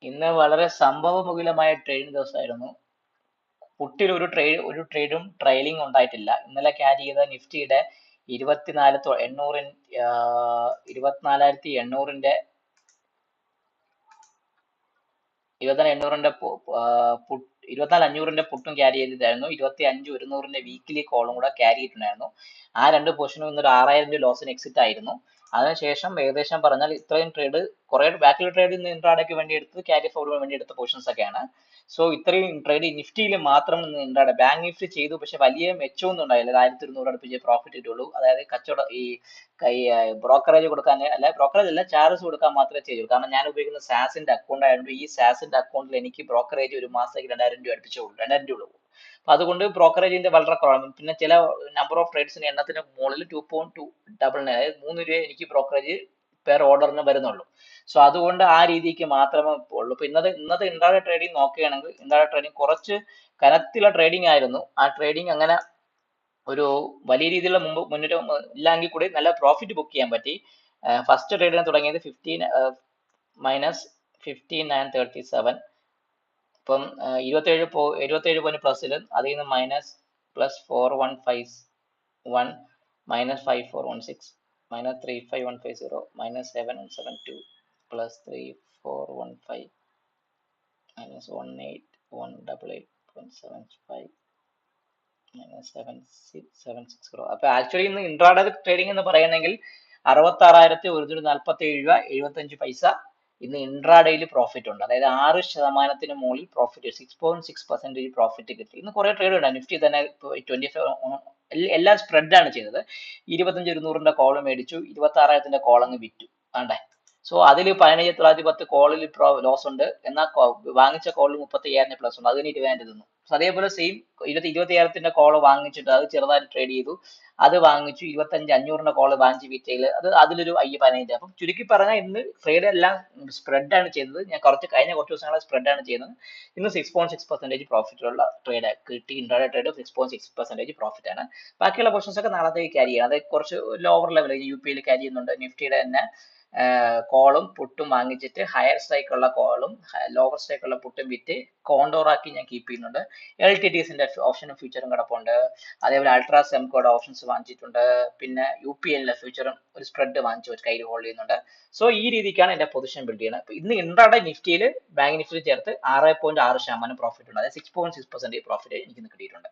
ഇന്ന് വളരെ സംഭവബഹുലമായ ട്രേഡിംഗ് ദിവസമായിരുന്നു. പുട്ടിൽ ഒരു ട്രേഡും ട്രെയിലിംഗ് ഉണ്ടായിട്ടില്ല. ഇന്നലെ ക്യാരി ചെയ്ത നിഫ്റ്റിയുടെ 24,800 24,500 പുട്ടും ക്യാരി ചെയ്തിട്ടായിരുന്നു. 25,100 വീക്കിലി കോളും കൂടെ ക്യാരി ചെയ്തിട്ടുണ്ടായിരുന്നു. ആ രണ്ട് പൊസിഷനും ഇന്നൊരു 6,000 ലോസിന് എക്സിറ്റ് ആയിരുന്നു. അതിനുശേഷം ഏകദേശം പറഞ്ഞാൽ ഇത്രയും ട്രേഡ് കുറെ ബാക്കിയുള്ള ട്രേഡ് ഇന്ന് ഇൻട്രാഡേക്ക് വേണ്ടി എടുത്ത് ക്യാരി ഫോർവേഡിന് വേണ്ടി എടുത്ത പൊസിഷൻസ് ഒക്കെയാണ്. സോ ഇത്രയും ട്രേഡ് നിഫ്റ്റിയിൽ മാത്രം ഇന്ന് ഇൻട്രാഡേ ബാങ്ക് നിഫ്റ്റി ചെയ്തു, പക്ഷെ വലിയ മെച്ചമൊന്നും ഉണ്ടായില്ല. 1,200 അടുപ്പിച്ച് പ്രോഫിറ്റ് കിട്ടുള്ളൂ. അതായത് കച്ചവടം ഈ ബ്രോക്കറേജ് കൊടുക്കാൻ അല്ല, ബ്രോക്കറേജ് അല്ല, ചാർജസ് കൊടുക്കാൻ മാത്രമേ ചെയ്യൂ. കാരണം ഞാൻ ഉപയോഗിക്കുന്ന സാസിന്റെ അക്കൗണ്ട് ആയതുകൊണ്ട് ഈ സാസിന്റെ അക്കൗണ്ടിൽ എനിക്ക് ബ്രോക്കറേജ് ഒരു മാസത്തേക്ക് 2,000 അടുപ്പിച്ചേ ഉള്ളൂ, 2,000 ഉള്ളൂ. അപ്പൊ അതുകൊണ്ട് ബ്രോക്കറേജിന്റെ വളരെ കുറവാണ്. പിന്നെ ചില നമ്പർ ഓഫ് ട്രേഡ്സിന് എണ്ണത്തിന് മുകളിൽ 2.299, അതായത് 3 രൂപ എനിക്ക് ബ്രോക്കറേജ് പെർ ഓർഡറിന് വരുന്നുള്ളൂ. സോ അതുകൊണ്ട് ആ രീതിക്ക് മാത്രമേ ഉള്ളൂ. ഇപ്പൊ ഇന്നത്തെ ഇൻട്രാഡേ ട്രേഡിംഗ് നോക്കുകയാണെങ്കിൽ ഇൻട്രാഡേ ട്രേഡിംഗ് കുറച്ച് കനത്തിലുള്ള ട്രേഡിംഗ് ആയിരുന്നു. ആ ട്രേഡിംഗ് അങ്ങനെ ഒരു വലിയ രീതിയിലുള്ള മുന്നേറ്റം ഇല്ലെങ്കിൽ കൂടി നല്ല പ്രോഫിറ്റ് ബുക്ക് ചെയ്യാൻ പറ്റി. ഫസ്റ്റ് ട്രേഡിന് തുടങ്ങിയത് 15,937. ഇപ്പം 27 പോയിന്റ് പ്ലസിൽ, അതിൽ നിന്ന് -+4151, -5416, -35150, -7172, +3415, -18188.75, -760. അപ്പൊ ആക്ച്വലി ഇന്ന് ഇൻട്രാഡേ ട്രേഡിംഗ് എന്ന് പറയുന്നെങ്കിൽ 66,147 രൂപ 75 പൈസ ഇന്ന് ഇൻട്രാഡേയിൽ പ്രോഫിറ്റ് ഉണ്ട്. അതായത് 6% മുകളിൽ പ്രോഫിറ്റ്, 6.6% പ്രോഫിറ്റ് കിട്ടി. ഇന്ന് കുറെ ട്രേഡ് ഉണ്ട്. നിഫ്റ്റി തന്നെ 25 എല്ലാം സ്പ്രെഡ് ആണ് ചെയ്തത്. 25,100 കോൾ മേടിച്ചു, 26,000 കോൾ അങ്ങ് വിറ്റു. ആണ്ടേ. സോ അതിൽ 15,910 കോളിൽ ലോസ് ഉണ്ട്. എന്നാൽ വാങ്ങിച്ച കോളിൽ 35,000 പ്ലസ് ഉണ്ട്. അതിന് 20,000 തന്നു. അതേപോലെ സെയിം 25,000 കോൾ വാങ്ങിച്ചിട്ട് അത് ചെറുതായിട്ട് ട്രേഡ് ചെയ്തു, അത് വാങ്ങിച്ചു. 25,500 കോള് വാങ്ങിച്ച് വിറ്റയിൽ അതിലൊരു 15. അപ്പം ചുരുക്കി പറഞ്ഞാൽ ഇന്ന് ട്രേഡ് എല്ലാം സ്പ്രെഡ് ആണ് ചെയ്തത്. ഞാൻ കഴിഞ്ഞ കുറച്ച് ദിവസങ്ങളെ സ്പ്രെഡ് ആണ് ചെയ്യുന്നത്. ഇന്ന് 6.6% പ്രോഫിറ്റുള്ള ട്രേഡ് കിട്ടി. ഇൻട്രാഡേ ട്രേഡ് 6.6% പ്രോഫിറ്റ് ആണ്. ബാക്കിയുള്ള പൊസിഷൻസ് ഒക്കെ നാളത്തേക്ക് ക്യാരി ചെയ്യണം. അത് കുറച്ച് ലോവർ ലെവൽ UPയിൽ ക്യാരി ചെയ്യുന്നുണ്ട്. നിഫ്റ്റിയുടെ തന്നെ കോളും പുട്ടും വാങ്ങിച്ചിട്ട് ഹയർ സ്ട്രൈക്ക് ഉള്ള കോളും ലോവർ സ്ട്രൈക്ക് ഉള്ള പുട്ടും വിറ്റ് കോണ്ടോർ ആക്കി ഞാൻ കീപ്പ് ചെയ്യുന്നുണ്ട്. LTTസിന്റെ ഓപ്ഷനും ഫ്യൂച്ചറും കിടപ്പുണ്ട്. അതേപോലെ അൾട്രാ സെംകോയുടെ ഓപ്ഷൻസ് വാങ്ങിച്ചിട്ടുണ്ട്. പിന്നെ UPLന്റെ ഫ്യൂച്ചറും ഒരു സ്പ്രെഡ് വാങ്ങിച്ചു വെച്ച് കയ്യിൽ ഹോൾഡ് ചെയ്യുന്നുണ്ട്. സോ ഈ രീതിക്കാണ് എന്റെ പൊസിഷൻ ബിൽഡ് ചെയ്യുന്നത്. ഇന്ന് ഇൻട്രാഡേ നിഫ്റ്റിയിൽ ബാങ്ക് നിഫ്റ്റി ചേർത്ത് 6.6% പ്രോഫിറ്റ് ഉണ്ട്. അതായത് 6.6% പ്രോഫിറ്റ് എനിക്ക് കിട്ടിയിട്ടുണ്ട്.